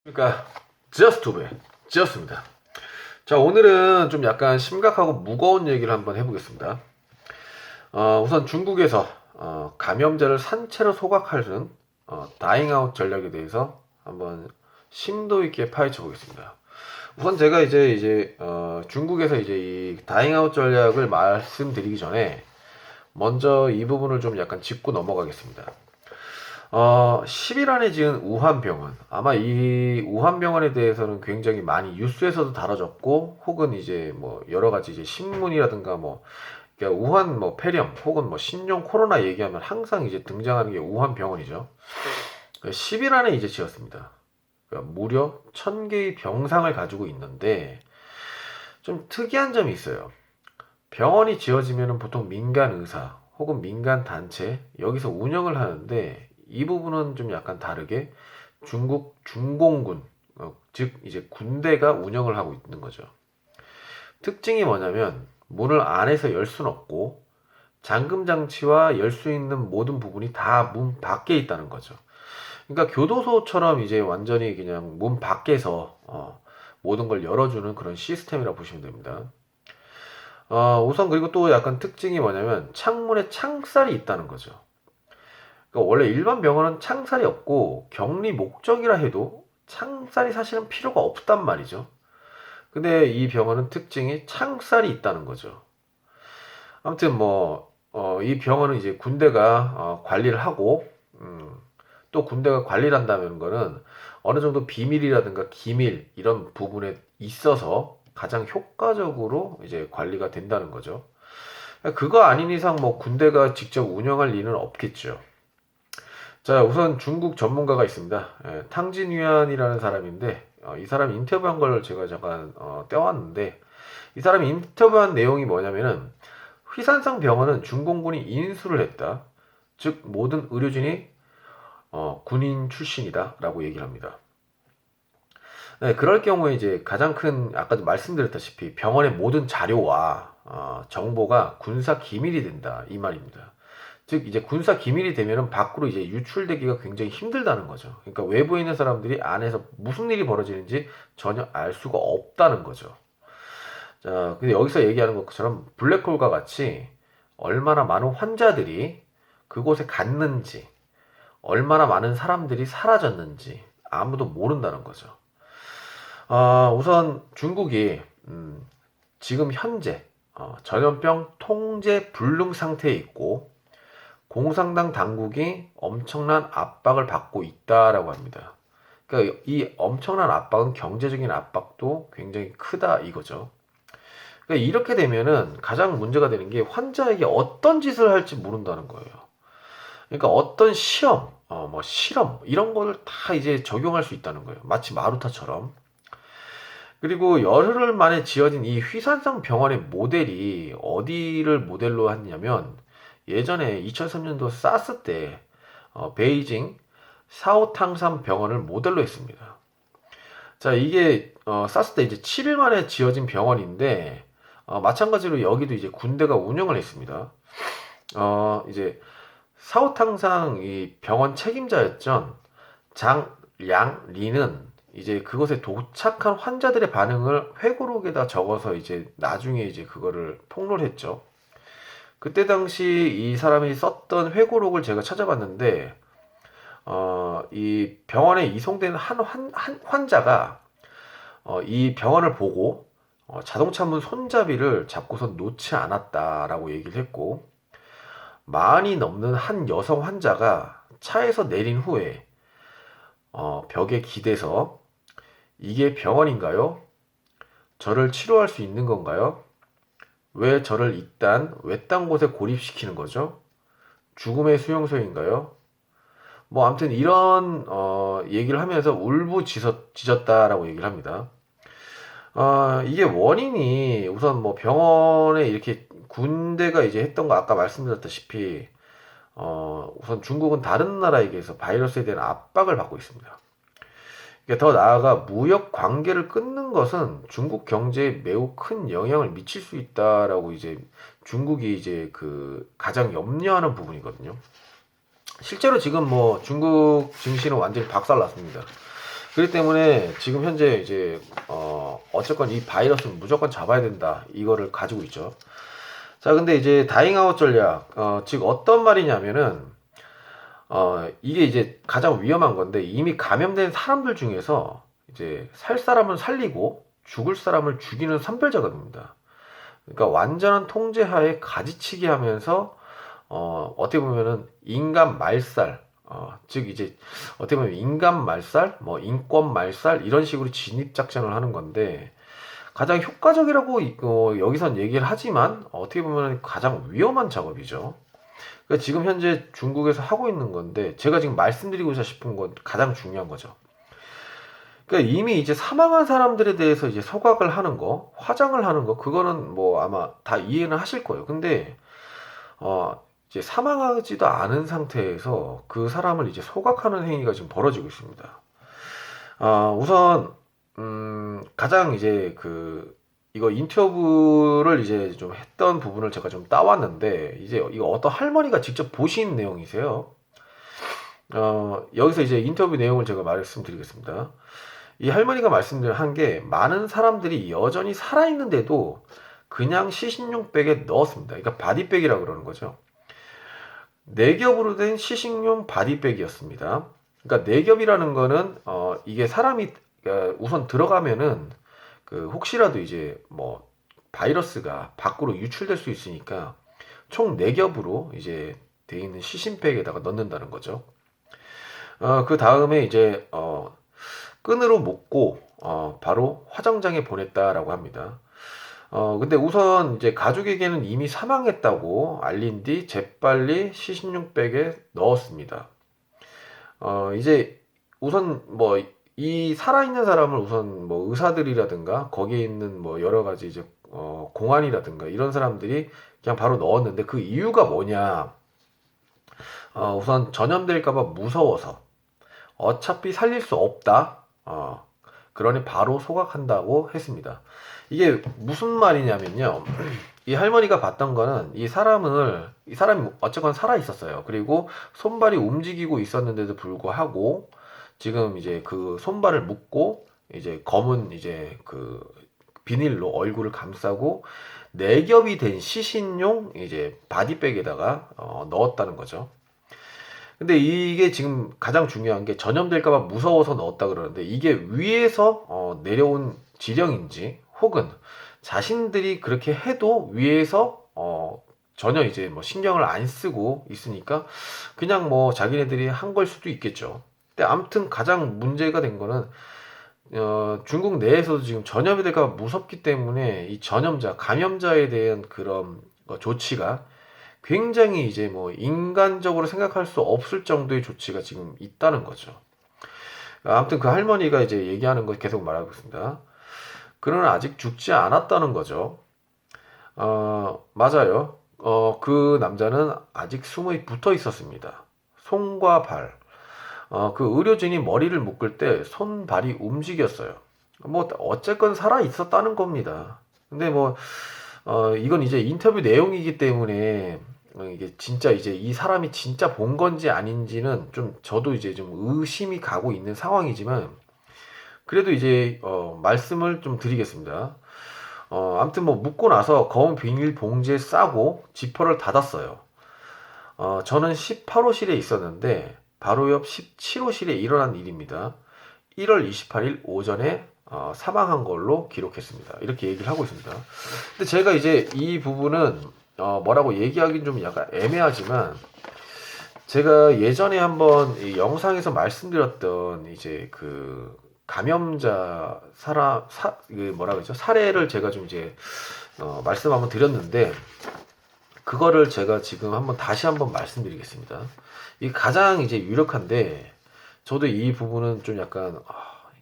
그러니까 저스트브의 저스트입니다. 자, 오늘은 좀 약간 심각하고 무거운 얘기를 한번 해보겠습니다. 우선 중국에서 감염자를 산채로 소각하는 다잉아웃 전략에 대해서 한번 심도 있게 파헤쳐 보겠습니다. 우선 제가 이제 중국에서 이제 이 다잉아웃 전략을 말씀드리기 전에 먼저 이 부분을 좀 약간 짚고 넘어가겠습니다. 10일 안에 지은 우한병원. 아마 이 우한병원에 대해서는 굉장히 많이 뉴스에서도 다뤄졌고, 혹은 이제 뭐 여러 가지 이제 신문이라든가 뭐, 그러니까 우한 뭐 폐렴 혹은 뭐 신종 코로나 얘기하면 항상 이제 등장하는 게 우한병원이죠. 10일 안에 이제 지었습니다. 그러니까 무려 1000개의 병상을 가지고 있는데, 좀 특이한 점이 있어요. 병원이 지어지면 보통 민간 의사 혹은 민간 단체 여기서 운영을 하는데, 이 부분은 좀 약간 다르게 중국 중공군, 즉 이제 군대가 운영을 하고 있는 거죠. 특징이 뭐냐면 문을 안에서 열 수는 없고 잠금 장치와 열 수 있는 모든 부분이 다 문 밖에 있다는 거죠. 그러니까 교도소처럼 이제 완전히 그냥 문 밖에서 모든 걸 열어주는 그런 시스템이라고 보시면 됩니다. 우선 그리고 또 약간 특징이 뭐냐면 창문에 창살이 있다는 거죠. 그러니까 원래 일반 병원은 창살이 없고 격리 목적이라 해도 창살이 사실은 필요가 없단 말이죠. 근데 이 병원은 특징이 창살이 있다는 거죠. 아무튼 이 병원은 이제 군대가 관리를 하고, 또 군대가 관리를 한다는 거는 어느 정도 비밀이라든가 기밀 이런 부분에 있어서 가장 효과적으로 이제 관리가 된다는 거죠. 그거 아닌 이상 뭐 군대가 직접 운영할 리는 없겠죠. 자, 우선 중국 전문가가 있습니다. 탕진위안이라는 사람인데, 이 사람이 인터뷰한 걸 제가 잠깐 떼왔는데, 이 사람이 인터뷰한 내용이 뭐냐면은 휘산성 병원은 중공군이 인수를 했다. 즉 모든 의료진이 군인 출신이다라고 얘기를 합니다. 네, 그럴 경우에 이제 가장 큰 아까도 말씀드렸다시피 병원의 모든 자료와 정보가 군사 기밀이 된다 이 말입니다. 즉 이제 군사 기밀이 되면은 밖으로 이제 유출되기가 굉장히 힘들다는 거죠. 그러니까 외부에 있는 사람들이 안에서 무슨 일이 벌어지는지 전혀 알 수가 없다는 거죠. 자, 근데 여기서 얘기하는 것처럼 블랙홀과 같이 얼마나 많은 환자들이 그곳에 갔는지, 얼마나 많은 사람들이 사라졌는지 아무도 모른다는 거죠. 우선 중국이 지금 현재 전염병 통제 불능 상태에 있고 공산당 당국이 엄청난 압박을 받고 있다라고 합니다. 그러니까 이 엄청난 압박은 경제적인 압박도 굉장히 크다 이거죠. 그러니까 이렇게 되면은 가장 문제가 되는 게 환자에게 어떤 짓을 할지 모른다는 거예요. 그러니까 어떤 시험, 뭐 실험 이런 거를 다 이제 적용할 수 있다는 거예요. 마치 마루타처럼. 그리고 열흘 만에 지어진 이 휘산성 병원의 모델이 어디를 모델로 했냐면 예전에 2003년도 사스 때 베이징 사오탕산 병원을 모델로 했습니다. 자, 이게 사스 때 이제 7일 만에 지어진 병원인데 마찬가지로 여기도 이제 군대가 운영을 했습니다. 이제 사오탕상 이 병원 책임자였던 장량리는 이제 그것에 도착한 환자들의 반응을 회고록에다 적어서 이제 나중에 이제 그거를 폭로를 했죠. 그때 당시 이 사람이 썼던 회고록을 제가 찾아봤는데, 이 병원에 이송된 한 환자가 이 병원을 보고 자동차 문 손잡이를 잡고선 놓지 않았다라고 얘기를 했고, 많이 넘는 한 여성 환자가 차에서 내린 후에 벽에 기대서 이게 병원인가요? 저를 치료할 수 있는 건가요? 왜 저를 이딴 외딴 곳에 고립시키는 거죠? 죽음의 수용소인가요? 뭐 아무튼 이런 얘기를 하면서 울부짖었다라고 얘기를 합니다. 이게 원인이 우선 뭐 병원에 이렇게 군대가 이제 했던 거 아까 말씀드렸다시피 우선 중국은 다른 나라에 비해서 바이러스에 대한 압박을 받고 있습니다. 더 나아가 무역 관계를 끊는 것은 중국 경제에 매우 큰 영향을 미칠 수 있다라고 이제 중국이 이제 그 가장 염려하는 부분이거든요. 실제로 지금 뭐 중국 증시는 완전히 박살났습니다. 그렇기 때문에 지금 현재 이제 어쨌건 이 바이러스는 무조건 잡아야 된다 이거를 가지고 있죠. 자, 근데 이제 다잉아웃 전략, 즉 어떤 말이냐면은 이게 이제 가장 위험한 건데 이미 감염된 사람들 중에서 이제 살 사람은 살리고 죽을 사람을 죽이는 선별작업입니다. 그러니까 완전한 통제하에 가지치기 하면서 어떻게 보면은 인간 말살, 즉 이제 어떻게 보면 인간 말살, 뭐 인권 말살 이런 식으로 진입 작전을 하는 건데 가장 효과적이라고 여기선 얘기를 하지만 어떻게 보면 가장 위험한 작업이죠. 그러니까 지금 현재 중국에서 하고 있는 건데 제가 지금 말씀드리고자 싶은 건 가장 중요한 거죠. 그러니까 이미 이제 사망한 사람들에 대해서 이제 소각을 하는 거, 화장을 하는 거, 그거는 뭐 아마 다 이해는 하실 거예요. 근데 이제 사망하지도 않은 상태에서 그 사람을 이제 소각하는 행위가 지금 벌어지고 있습니다. 우선 가장 이제 이거 인터뷰를 이제 좀 했던 부분을 제가 좀 따왔는데 이제 이거 어떤 할머니가 직접 보신 내용이세요. 여기서 이제 인터뷰 내용을 제가 말씀드리겠습니다. 이 할머니가 말씀한 게 많은 사람들이 여전히 살아있는데도 그냥 시신용 백에 넣었습니다. 그러니까 바디백이라고 그러는 거죠. 4겹으로 된 시식용 바디백이었습니다. 그러니까 4겹이라는 거는 이게 사람이 우선 들어가면은 혹시라도 이제 뭐 바이러스가 밖으로 유출될 수 있으니까 총 4겹으로 이제 돼 있는 시신백에다가 넣는다는 거죠. 그 다음에 이제 끈으로 묶고 바로 화장장에 보냈다라고 합니다. 근데 우선 이제 가족에게는 이미 사망했다고 알린 뒤 재빨리 시신용백에 넣었습니다. 이제 우선 뭐 이 살아있는 사람을 우선 뭐 의사들이라든가 거기에 있는 뭐 여러 가지 이제 공안이라든가 이런 사람들이 그냥 바로 넣었는데 그 이유가 뭐냐? 우선 전염될까봐 무서워서 어차피 살릴 수 없다. 그러니 바로 소각한다고 했습니다. 이게 무슨 말이냐면요. 이 할머니가 봤던 거는 이 사람이 어쨌건 살아 있었어요. 그리고 손발이 움직이고 있었는데도 불구하고 지금 이제 그 손발을 묶고 이제 검은 이제 비닐로 얼굴을 감싸고 4겹이 된 시신용 이제 바디백에다가 넣었다는 거죠. 근데 이게 지금 가장 중요한 게 전염될까봐 무서워서 넣었다 그러는데 이게 위에서 내려온 지령인지 혹은 자신들이 그렇게 해도 위에서 전혀 이제 뭐 신경을 안 쓰고 있으니까 그냥 뭐 자기네들이 한 걸 수도 있겠죠. 근데 아무튼 가장 문제가 된 거는 중국 내에서도 지금 전염이 될까 봐 무섭기 때문에 이 감염자에 대한 그런 조치가 굉장히 이제 뭐 인간적으로 생각할 수 없을 정도의 조치가 지금 있다는 거죠. 아무튼 그 할머니가 이제 얘기하는 거 계속 말하고 있습니다. 그러나 아직 죽지 않았다는 거죠. 맞아요. 그 남자는 아직 숨이 붙어 있었습니다. 손과 발. 그 의료진이 머리를 묶을 때 손발이 움직였어요. 뭐 어쨌건 살아 있었다는 겁니다. 근데 뭐 이건 이제 인터뷰 내용이기 때문에 이게 진짜 이제 이 사람이 진짜 본 건지 아닌지는 좀 저도 이제 좀 의심이 가고 있는 상황이지만 그래도 이제 말씀을 좀 드리겠습니다. 아무튼 뭐 묻고 나서 검은 비닐 봉지에 싸고 지퍼를 닫았어요. 저는 18호실에 있었는데 바로 옆 17호실에 일어난 일입니다. 1월 28일 오전에 사망한 걸로 기록했습니다. 이렇게 얘기를 하고 있습니다. 근데 제가 이제 이 부분은 뭐라고 얘기하기는 좀 약간 애매하지만 제가 예전에 한번 이 영상에서 말씀드렸던 이제 감염자 뭐라 그러죠? 사례를 제가 좀 이제 말씀 한번 드렸는데 그거를 제가 지금 다시 한번 말씀드리겠습니다. 이 가장 이제 유력한데 저도 이 부분은 좀 약간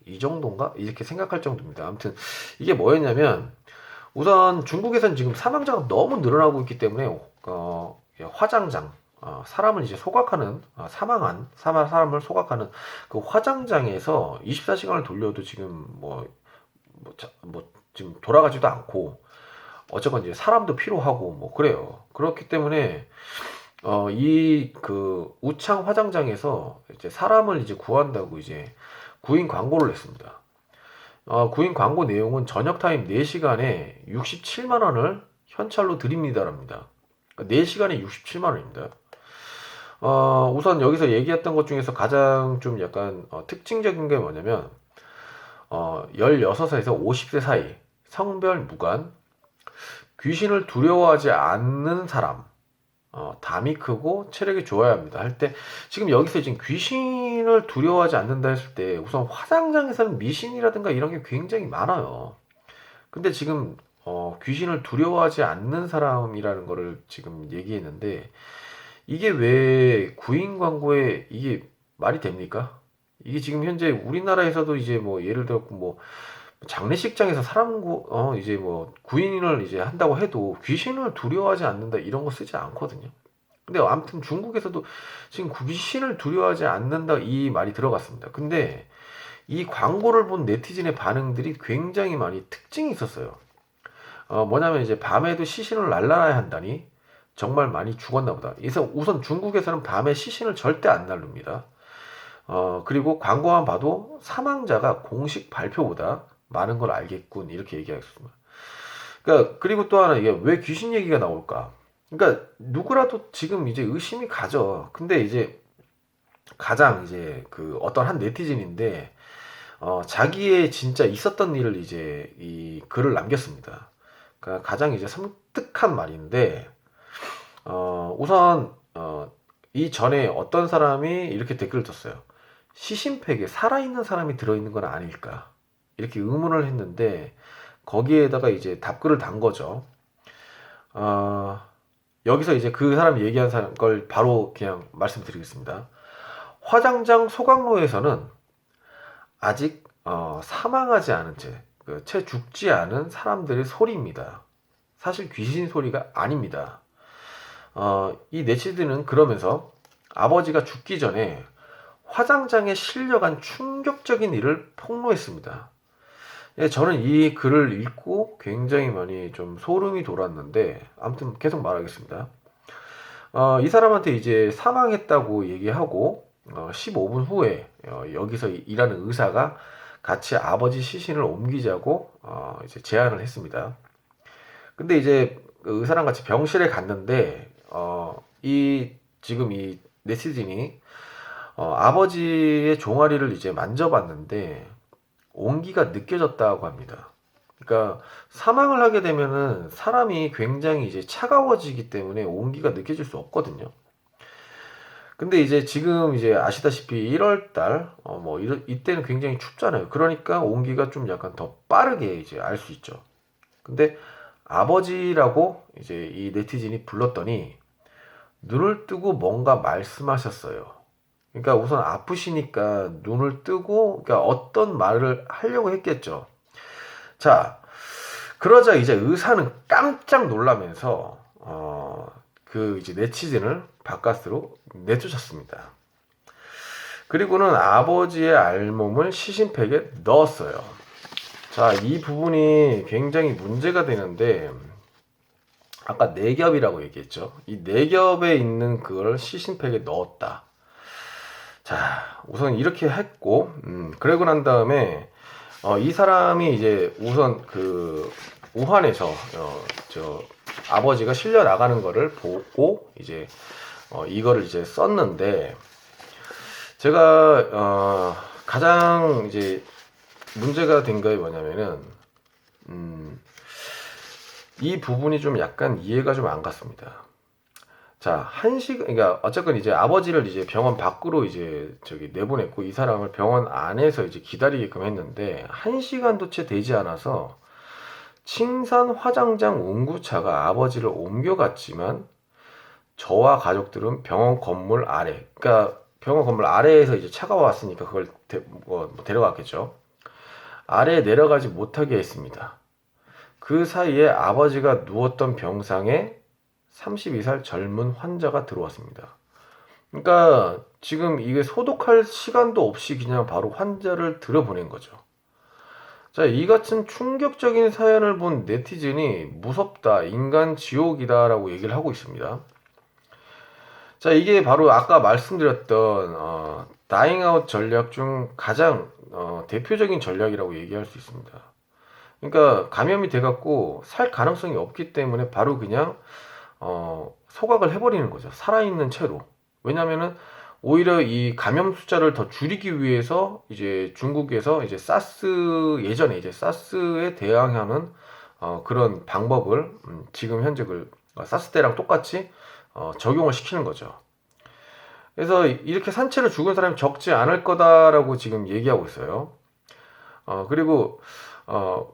이 정도인가? 이렇게 생각할 정도입니다. 아무튼 이게 뭐였냐면 우선 중국에서는 지금 사망자가 너무 늘어나고 있기 때문에 화장장 사람을 이제 소각하는 사망한 사람을 소각하는 그 화장장에서 24시간을 돌려도 지금 지금 돌아가지도 않고 어쨌건 이제 사람도 필요하고 뭐 그래요. 그렇기 때문에 이 우창 화장장에서 이제 사람을 이제 구한다고 이제 구인 광고를 냈습니다. 구인 광고 내용은 저녁 타임 4시간에 67만 원을 현찰로 드립니다랍니다. 4시간에 67만 원입니다. 우선 여기서 얘기했던 것 중에서 가장 좀 약간 특징적인 게 뭐냐면 16세에서 50세 사이, 성별 무관, 귀신을 두려워하지 않는 사람, 담이 크고 체력이 좋아야 합니다. 할 때, 지금 여기서 지금 귀신을 두려워하지 않는다 했을 때, 우선 화장장에서는 미신이라든가 이런 게 굉장히 많아요. 근데 지금, 귀신을 두려워하지 않는 사람이라는 거를 지금 얘기했는데, 이게 왜 구인 광고에 이게 말이 됩니까? 이게 지금 현재 우리나라에서도 이제 뭐 예를 들어 뭐 장례식장에서 이제 뭐 구인을 이제 한다고 해도 귀신을 두려워하지 않는다 이런 거 쓰지 않거든요. 근데 아무튼 중국에서도 지금 귀신을 두려워하지 않는다 이 말이 들어갔습니다. 근데 이 광고를 본 네티즌의 반응들이 굉장히 많이 특징이 있었어요. 뭐냐면 이제 밤에도 시신을 날라야 한다니 정말 많이 죽었나 보다. 그래서 우선 중국에서는 밤에 시신을 절대 안 날릅니다. 그리고 광고만 봐도 사망자가 공식 발표보다 많은 걸 알겠군. 이렇게 얘기하겠습니다. 그러니까, 그리고 또 하나, 이게 왜 귀신 얘기가 나올까? 그러니까, 누구라도 지금 이제 의심이 가죠. 근데 이제, 가장 이제, 그, 어떤 한 네티즌인데, 자기의 진짜 있었던 일을 이제, 이 글을 남겼습니다. 그러니까 가장 이제 섬뜩한 말인데, 우선, 이전에 어떤 사람이 이렇게 댓글을 썼어요. 시신팩에 살아있는 사람이 들어있는 건 아닐까? 이렇게 의문을 했는데 거기에다가 이제 답글을 단 거죠. 여기서 이제 그 사람이 얘기한 걸 바로 그냥 말씀드리겠습니다. 화장장 소각로에서는 아직 사망하지 않은 채 죽지 않은 사람들의 소리입니다. 사실 귀신 소리가 아닙니다. 이 네티즌은 그러면서 아버지가 죽기 전에 화장장에 실려간 충격적인 일을 폭로했습니다. 예, 저는 이 글을 읽고 굉장히 많이 좀 소름이 돋았는데, 아무튼 계속 말하겠습니다. 이 사람한테 이제 사망했다고 얘기하고, 15분 후에, 여기서 일하는 의사가 같이 아버지 시신을 옮기자고, 이제 제안을 했습니다. 근데 이제 그 의사랑 같이 병실에 갔는데, 지금 이 네티즌이, 아버지의 종아리를 이제 만져봤는데, 온기가 느껴졌다고 합니다. 그러니까 사망을 하게 되면은 사람이 굉장히 이제 차가워지기 때문에 온기가 느껴질 수 없거든요. 근데 이제 지금 이제 아시다시피 1월 달, 이때는 굉장히 춥잖아요. 그러니까 온기가 좀 약간 더 빠르게 이제 알 수 있죠. 근데 아버지라고 이제 이 네티즌이 불렀더니 눈을 뜨고 뭔가 말씀하셨어요. 그러니까 우선 아프시니까 눈을 뜨고, 그러니까 어떤 말을 하려고 했겠죠. 자, 그러자 이제 의사는 깜짝 놀라면서, 그 이제 네티즌을 바깥으로 내쫓았습니다. 그리고는 아버지의 알몸을 시신팩에 넣었어요. 자, 이 부분이 굉장히 문제가 되는데, 아까 내겹이라고 얘기했죠. 이 내겹에 있는 그걸 시신팩에 넣었다. 자, 우선 이렇게 했고, 그러고 난 다음에, 이 사람이 이제 우선 그, 우한에서, 아버지가 실려 나가는 거를 보고, 이제, 이거를 이제 썼는데, 제가, 가장 이제 문제가 된 거에 뭐냐면은, 이 부분이 좀 약간 이해가 좀 안 갔습니다. 자, 그러니까, 어쨌건 이제 아버지를 이제 병원 밖으로 이제 내보냈고, 이 사람을 병원 안에서 이제 기다리게끔 했는데, 1시간도 채 되지 않아서, 칭산 화장장 운구차가 아버지를 옮겨갔지만, 저와 가족들은 병원 건물 아래, 그러니까 병원 건물 아래에서 이제 차가 왔으니까 그걸 데려갔겠죠. 아래에 내려가지 못하게 했습니다. 그 사이에 아버지가 누웠던 병상에 32살 젊은 환자가 들어왔습니다. 그러니까 지금 이게 소독할 시간도 없이 그냥 바로 환자를 들여보낸 거죠. 자, 이 같은 충격적인 사연을 본 네티즌이 무섭다, 인간 지옥이다 라고 얘기를 하고 있습니다. 자, 이게 바로 아까 말씀드렸던 다잉아웃 전략 중 가장 대표적인 전략이라고 얘기할 수 있습니다. 그러니까 감염이 돼갖고 살 가능성이 없기 때문에 바로 그냥 소각을 해버리는 거죠. 살아있는 채로. 왜냐면은 오히려 이 감염 숫자를 더 줄이기 위해서 이제 중국에서 이제 예전에 이제 사스에 대항하는 그런 방법을 지금 현재 사스 때랑 똑같이 적용을 시키는 거죠. 그래서 이렇게 산채로 죽은 사람이 적지 않을 거다라고 지금 얘기하고 있어요. 그리고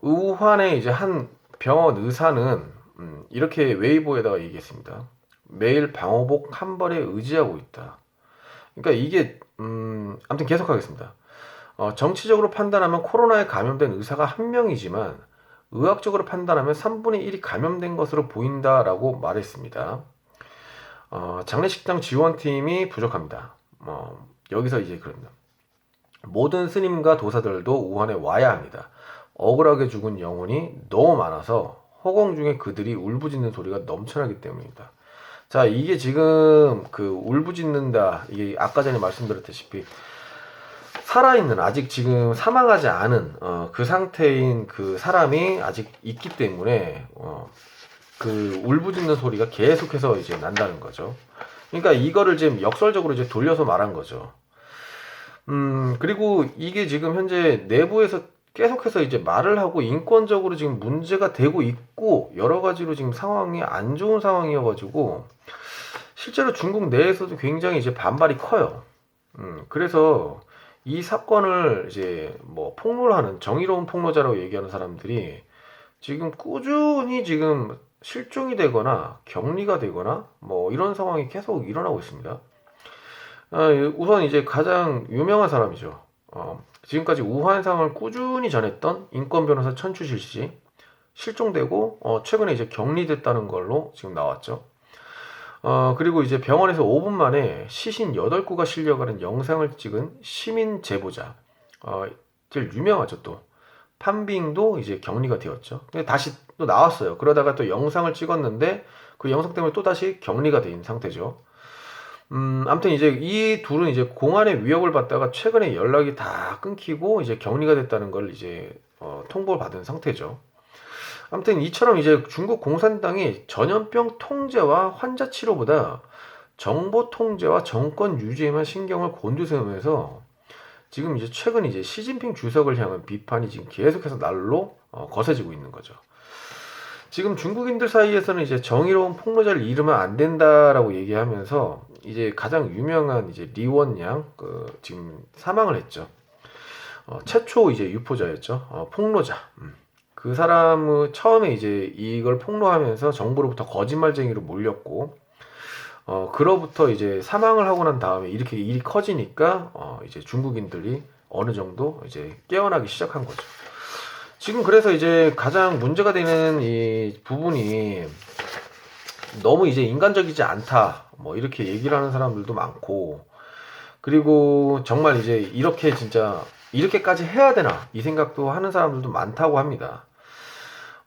우한의 이제 한 병원 의사는 이렇게 웨이보에다가 얘기했습니다. 매일 방호복 한 벌에 의지하고 있다. 그러니까 이게 아무튼 계속하겠습니다. 정치적으로 판단하면 코로나에 감염된 의사가 한 명이지만 의학적으로 판단하면 3분의 1이 감염된 것으로 보인다라고 말했습니다. 장례식장 지원팀이 부족합니다. 여기서 이제 그럽니다. 모든 스님과 도사들도 우한에 와야 합니다. 억울하게 죽은 영혼이 너무 많아서 허공 중에 그들이 울부짖는 소리가 넘쳐나기 때문입니다. 자, 이게 지금 울부짖는다. 이게 아까 전에 말씀드렸다시피 살아있는 아직 지금 사망하지 않은 그 상태인 그 사람이 아직 있기 때문에 그 울부짖는 소리가 계속해서 이제 난다는 거죠. 그러니까 이거를 지금 역설적으로 이제 돌려서 말한 거죠. 그리고 이게 지금 현재 내부에서 계속해서 이제 말을 하고 인권적으로 지금 문제가 되고 있고 여러 가지로 지금 상황이 안 좋은 상황이어가지고 실제로 중국 내에서도 굉장히 이제 반발이 커요. 그래서 이 사건을 이제 뭐 폭로를 하는 정의로운 폭로자라고 얘기하는 사람들이 지금 꾸준히 지금 실종이 되거나 격리가 되거나 뭐 이런 상황이 계속 일어나고 있습니다. 우선 이제 가장 유명한 사람이죠. 지금까지 우한 상황을 꾸준히 전했던 인권 변호사 천추실 씨 실종되고 최근에 이제 격리됐다는 걸로 지금 나왔죠. 그리고 이제 병원에서 5분 만에 시신 8구가 실려가는 영상을 찍은 시민 제보자, 제일 유명하죠. 또 판빙도 이제 격리가 되었죠. 근데 다시 또 나왔어요. 그러다가 또 영상을 찍었는데 그 영상 때문에 또 다시 격리가 된 상태죠. 아무튼 이제 이 둘은 이제 공안의 위협을 받다가 최근에 연락이 다 끊기고 이제 격리가 됐다는 걸 이제 통보를 받은 상태죠. 아무튼 이처럼 이제 중국 공산당이 전염병 통제와 환자 치료보다 정보 통제와 정권 유지에만 신경을 곤두세우면서 지금 이제 최근 이제 시진핑 주석을 향한 비판이 지금 계속해서 날로 거세지고 있는 거죠. 지금 중국인들 사이에서는 이제 정의로운 폭로자를 잃으면 안 된다라고 얘기하면서 이제 가장 유명한 이제 리원양 지금 사망을 했죠. 최초 이제 유포자였죠. 폭로자. 그 사람은 처음에 이제 이걸 폭로하면서 정부로부터 거짓말쟁이로 몰렸고, 그로부터 이제 사망을 하고 난 다음에 이렇게 일이 커지니까, 이제 중국인들이 어느 정도 이제 깨어나기 시작한 거죠. 지금 그래서 이제 가장 문제가 되는 이 부분이 너무 이제 인간적이지 않다, 뭐 이렇게 얘기를 하는 사람들도 많고, 그리고 정말 이제 이렇게 진짜 이렇게까지 해야 되나 이 생각도 하는 사람들도 많다고 합니다.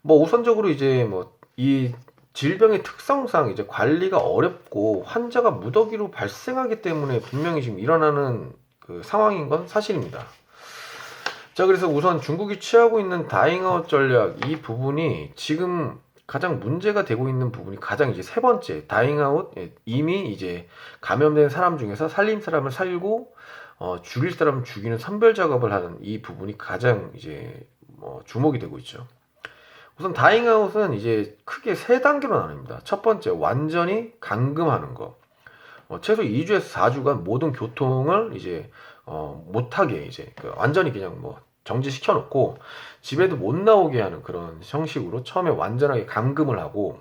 뭐 우선적으로 이제 뭐 이 질병의 특성상 이제 관리가 어렵고 환자가 무더기로 발생하기 때문에 분명히 지금 일어나는 그 상황인 건 사실입니다. 자, 그래서 우선 중국이 취하고 있는 다잉아웃 전략 이 부분이 지금 가장 문제가 되고 있는 부분이 가장 이제 세 번째 다잉아웃, 이미 이제 감염된 사람 중에서 살림 사람을 살고 죽일 사람을 죽이는 선별 작업을 하는 이 부분이 가장 이제 주목이 되고 있죠. 우선 다잉아웃은 이제 크게 세 단계로 나뉩니다. 첫 번째, 완전히 감금하는 거. 최소 2주에서 4주간 모든 교통을 이제 못하게 이제 완전히 그냥 뭐 정지시켜 놓고 집에도 못 나오게 하는 그런 형식으로 처음에 완전하게 감금을 하고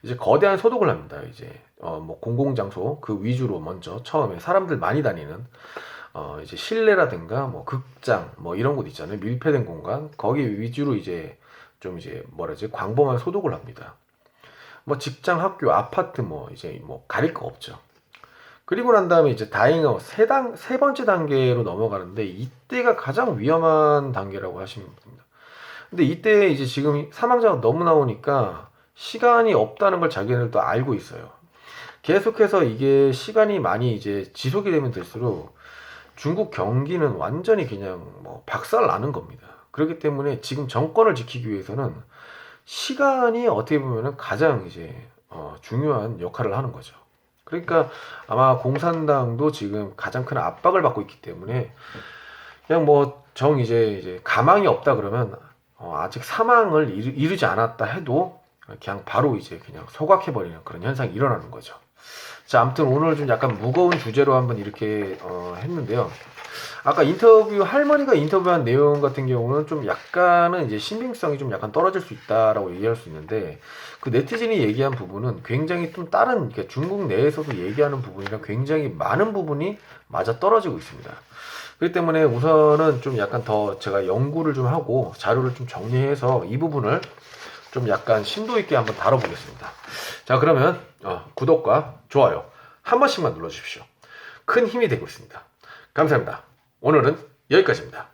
이제 거대한 소독을 합니다. 이제 뭐 공공장소 그 위주로 먼저 처음에 사람들 많이 다니는 이제 실내라든가 뭐 극장 뭐 이런 곳 있잖아요. 밀폐된 공간 거기 위주로 이제 좀 이제 광범한 소독을 합니다. 뭐 직장, 학교, 아파트 뭐 이제 뭐 가릴 거 없죠. 그리고 난 다음에 이제 다잉아웃 세 번째 단계로 넘어가는데 이때가 가장 위험한 단계라고 하시면 됩니다. 근데 이때 이제 지금 사망자가 너무 나오니까 시간이 없다는 걸 자기네들도 알고 있어요. 계속해서 이게 시간이 많이 이제 지속이 되면 될수록 중국 경기는 완전히 그냥 뭐 박살 나는 겁니다. 그렇기 때문에 지금 정권을 지키기 위해서는 시간이 어떻게 보면은 가장 이제 중요한 역할을 하는 거죠. 그러니까 아마 공산당도 지금 가장 큰 압박을 받고 있기 때문에 그냥 뭐 정 이제 가망이 없다 그러면 아직 사망을 이르지 않았다 해도 그냥 바로 이제 그냥 소각해버리는 그런 현상이 일어나는 거죠. 자, 아무튼 오늘 좀 약간 무거운 주제로 한번 이렇게 했는데요. 아까 할머니가 인터뷰한 내용 같은 경우는 좀 약간은 이제 신빙성이 좀 약간 떨어질 수 있다라고 얘기할 수 있는데, 그 네티즌이 얘기한 부분은 굉장히 좀 다른, 그러니까 중국 내에서도 얘기하는 부분이랑 굉장히 많은 부분이 맞아 떨어지고 있습니다. 그렇기 때문에 우선은 좀 약간 더 제가 연구를 좀 하고 자료를 좀 정리해서 이 부분을 좀 약간 심도 있게 한번 다뤄보겠습니다. 자, 그러면 구독과 좋아요 한 번씩만 눌러주십시오. 큰 힘이 되고 있습니다. 감사합니다. 오늘은 여기까지입니다.